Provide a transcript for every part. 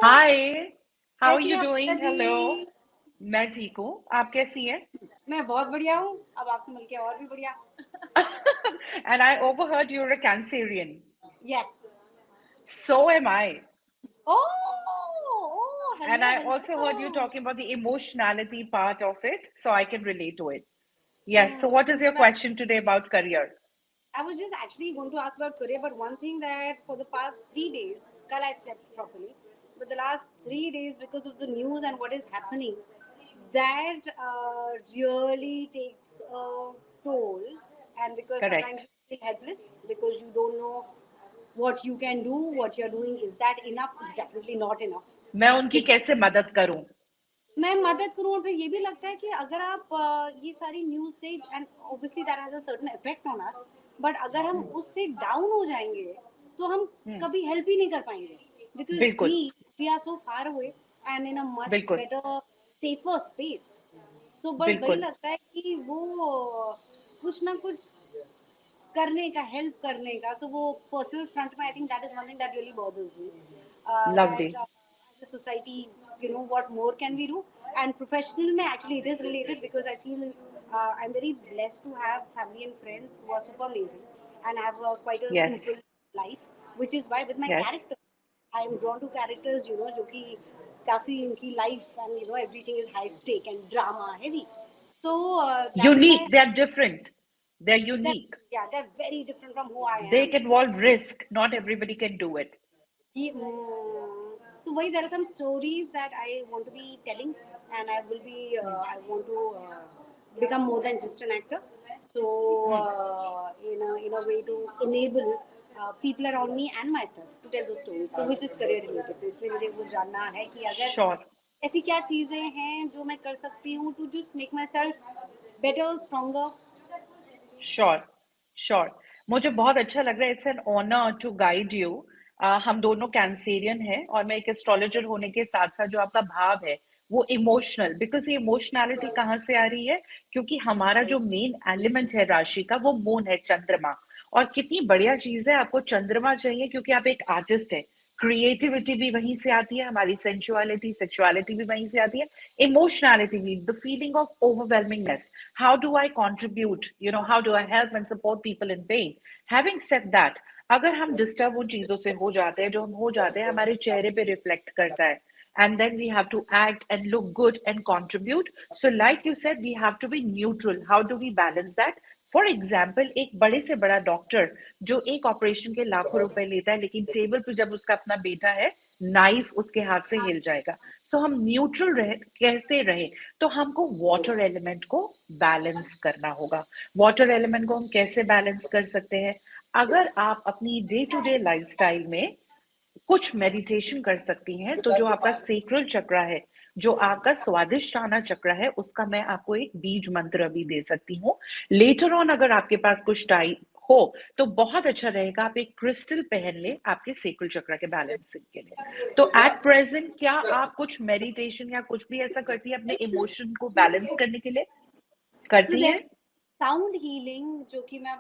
Hi, how are कैसी you हैं आप गीता डूइंग? हेलो। जी? मैं ठीक हूँ, आप कैसी हैं? मैं बहुत बढ़िया हूँ। अब आपसे मिलके और भी बढ़िया। And I overheard you're a Cancerian. Yes. So am I. Oh And hello I also heard you hello. talking about the emotionality part of it, so I can relate to it. Yes, so what is your मैं question today about career? I was just actually going to ask about career, but one thing that for the past 3 days, kal I slept properly, but the last 3 days because of the news and what is happening, that really takes a toll, and because sometimes Correct. you feel helpless because you don't know what you can do, what you're doing, is that enough? It's definitely not enough. मैं उनकी कैसे मदद करूं? मैं मदद करूँ और फिर ये भी लगता है कि अगर आप ये सारी न्यूज़ से and obviously that has a certain effect on us, but अगर हम उससे डाउन हो जाएंगे तो हम हम्म, कभी हेल्प ही नहीं कर पाएंगे बिकॉज बिल्कुल, we are so far away and in a much बिल्कुल, बेटर सेफर स्पेस। सो बस वही बिल्कुल। लगता है कि वो कुछ ना कुछ करने का, हेल्प करने का, तो वो पर्सनल फ्रंट में I think that is one thing that really bothers me, Lovely. That as a society you know what more can we do. And professional में actually it is related because I feel I am very blessed to have family and friends who are super amazing and have quite a Yes, simple life, which is why with my yes. Character I am drawn to characters, you no, जो कि काफी उनकी life and you know everything is high stake and drama heavy, so that is why Unique, they're different. They're that, unique. yeah, they're very different from who I They am. involve risk. Not everybody can do it. So why there are some stories that I want to be telling, and I will be. Hmm. I want to become more than just an actor. So Hmm. in a way to enable people around me and myself to tell those stories. So which is career related. तो इसलिए मुझे वो जानना है कि अगर Sure, ऐसी क्या चीजें हैं जो मैं कर सकती हूँ to just make myself better, stronger. sure, sure. मुझे बहुत अच्छा लग रहा है. It's an honour to guide you. हम दोनों कैंसेरियन हैं और मैं एक एस्ट्रोलॉजर होने के साथ साथ जो आपका भाव है वो इमोशनल, बिकॉज ये इमोशनैलिटी कहाँ से आ रही है? क्योंकि हमारा जो मेन एलिमेंट है राशि का वो मून है, चंद्रमा. और कितनी बढ़िया चीज है, आपको चंद्रमा चाहिए क्योंकि आप एक आर्टिस्ट है. क्रिएटिविटी भी वहीं से आती है, हमारी सेंचुअलिटी सेक्सुअलिटी भी वहीं से आती है. इमोशनैलिटी भी, the feeling of overwhelmingness. How do I contribute? How do I help and support people in pain? Having said that, अगर हम डिस्टर्ब उन चीजों से हो जाते हैं जो हम हो जाते हैं, हमारे चेहरे पे रिफ्लेक्ट करता है. And then we have to act and look good and contribute. So like you said, we have to be neutral. How do we balance that? For example, एक बड़े से बड़ा डॉक्टर जो एक ऑपरेशन के लाखों रुपए लेता है, लेकिन टेबल पर जब उसका अपना बेटा है, नाइफ उसके हाथ से हिल जाएगा. सो हम न्यूट्रल रहे, कैसे रहे? तो हमको वाटर एलिमेंट को बैलेंस करना होगा. वाटर एलिमेंट को हम कैसे बैलेंस कर सकते हैं? अगर आप अपनी डे टू डे लाइफस्टाइल में कुछ मेडिटेशन कर सकती हैं, तो जो आपका सेक्रल चक्र है, जो आपका स्वादिष्टाना चक्र है, उसका मैं आपको एक बीज मंत्र अभी दे सकती हूँ. लेटर ऑन अगर आपके पास कुछ टाइम हो तो बहुत अच्छा रहेगा आप एक क्रिस्टल पहन ले आपके सेक्रल चक्र के बैलेंसिंग के लिए. तो एट प्रेजेंट क्या आप कुछ मेडिटेशन या कुछ भी ऐसा करती है अपने इमोशन को बैलेंस करने के लिए? So करती there's हैं? sound healing जो कि मैं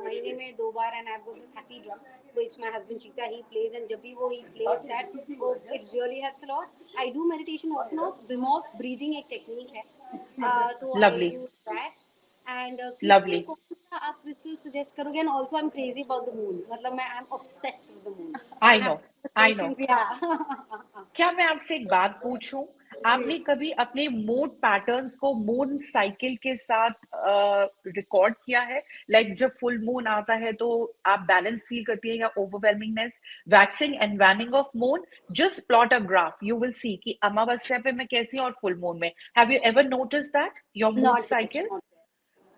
महीने में 2 बार, and I've got this happy drum which my husband Cheetah he plays, and जब भी वो he plays that, oh, it really helps a lot. I do meditation often. Of Wim Hof breathing एक technique है, तो I lovely, do that. And crystal, lovely. कौन सा आप crystal suggest करोगे? And also I'm crazy about the moon. मतलब मैं I'm obsessed with the moon. I I know, have I know. conversations, yeah. क्या मैं आपसे एक बात पूछूं? जी। आपने कभी अपने मूड पैटर्न्स को मून साइकिल के साथ रिकॉर्ड किया है? लाइक जब फुल मून आता है तो आप बैलेंस फील करती है या overwhelmingness? Waxing and waning of moon. Just plot a graph, you will see कि अमावस्या पे मैं कैसी हूं और फुल मून में. Have you ever notice that your mood Not yet, cycle? not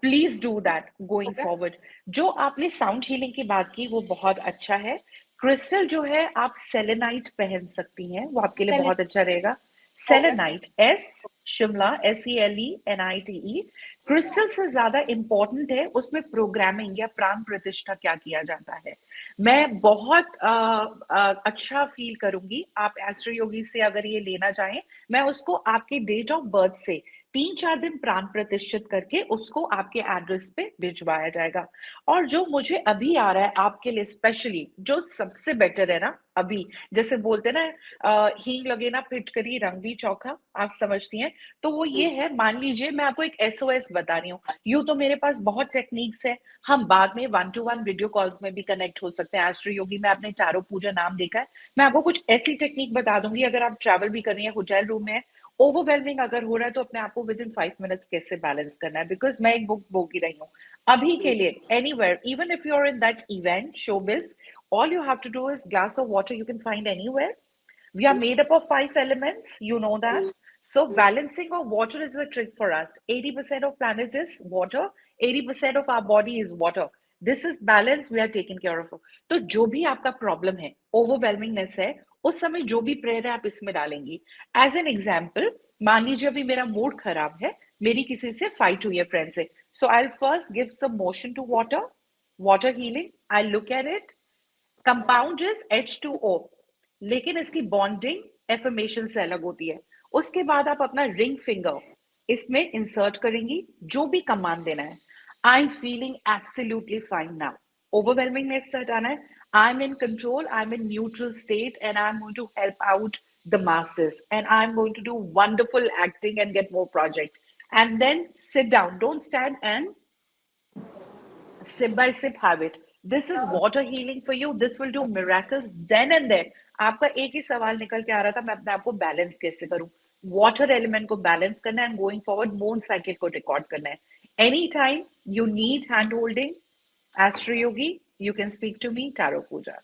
please do that going yet. Forward. जो आपने साउंड हीलिंग की बात की वो बहुत अच्छा है. क्रिस्टल जो है आप सेलेनाइट पहन सकती हैं, वो आपके लिए Okay. बहुत अच्छा रहेगा. Okay. Selenite, S Shimla, SELENITE. Crystal से ज्यादा इंपॉर्टेंट है उसमें प्रोग्रामिंग या प्राण प्रतिष्ठा क्या किया जाता है। मैं बहुत अच्छा फील करूंगी आप एस्ट्रो योगी से अगर ये लेना चाहें। मैं उसको आपके डेट ऑफ बर्थ से 3-4 दिन प्राण प्रतिष्ठित करके उसको आपके एड्रेस पे भिजवाया जाएगा। और जो मुझे अभी आ रहा है आपके लिए स्पेशली जो सबसे बेटर है ना अभी, जैसे बोलते हैं ना हींग लगे ना फिटकरी रंग भी चौखा, आप समझती हैं। तो वो ये है, मान लीजिए मैं आपको एक एसओएस बता रही हूँ। यूं तो मेरे पास बहुत टेक्निक्स है, हम बाद में 1-to-1 वीडियो कॉल्स में भी कनेक्ट हो सकते हैं। एस्ट्रो योगी में आपने चारों पूजा नाम देखा है। मैं आपको कुछ ऐसी टेक्निक बता दूंगी, अगर आप ट्रैवल भी कर रही हैं, होटल रूम में ओवरवेलमिंग अगर हो रहा है तो अपने आप को विद इन 5 मिनट्स कैसे बैलेंस करना है। बिकॉज मैं एक बुक बोल ही रही हूँ अभी के लिए, anywhere, even if you are in that event showbiz, all you have to do is glass of water you can find anywhere. We are made up of 5 elements, you know that. So balancing of water is a trick for us. 80% of planet is water, 80% of our body is water. This is balance we are taking care of. तो जो भी आपका problem है, ओवरवेलमिंगनेस है, उस समय जो भी प्रेयर है आप इसमें डालेंगी। एज एन एग्जाम्पल, मान लीजिए अभी मेरा मूड खराब है, मेरी किसी से फाइट हुई है फ्रेंड से, so I first give some motion to water, water healing, I look at it, compound is H2O, लेकिन इसकी बॉन्डिंग एफर्मेशन से अलग होती है। उसके बाद आप अपना रिंग फिंगर इसमें इंसर्ट करेंगी, जो भी कमांड देना है। I am feeling absolutely fine now, overwhelmingness से हटाना है। I am in control, I am in neutral state and I am going to help out the masses, and I'm going to do wonderful acting and get more project. And then sit down, don't stand, and sip by sip have it. This is water healing for you. This will do miracles then and there. आपका एक ही सवाल निकल के आ रहा था, मैं अपने आप को बैलेंस कैसे करूं। वाटर एलिमेंट को बैलेंस करना है and going forward moon cycle को रिकॉर्ड करना है। Any time you need hand holding, astro Yogi, you can speak to me, tarot puja.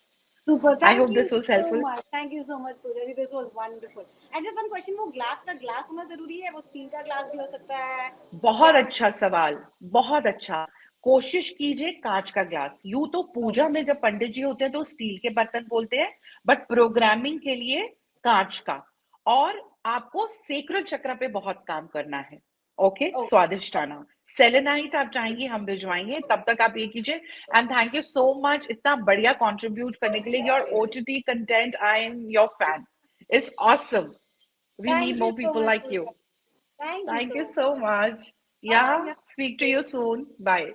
Super. I Thank hope you this was so helpful. much. Thank you so much, Pooja ji. This was wonderful. And just one question, वो glass का glass होना जरूरी है? वो steel का glass भी हो सकता है? बहुत क्या? अच्छा सवाल, बहुत अच्छा। कोशिश कीजिए कांच का ग्लास। यूं तो पूजा में जब पंडित जी होते हैं तो स्टील के बर्तन बोलते हैं, बट प्रोग्रामिंग के लिए कांच का। और आपको सेक्रल चक्र पे बहुत काम करना है। ओके, Oh, स्वादिष्टाना सेलेनाइट आप चाहेंगी हम भिजवाएंगे, तब तक आप ये कीजिए। And thank you so much इतना बढ़िया कंट्रीब्यूट करने के लिए। Your OTT content, I am your fan, it's awesome. We need thank you more so people much, like you. Pooja. Thank you Thank so you much. so much. Bye. Yeah, speak to you soon. Bye.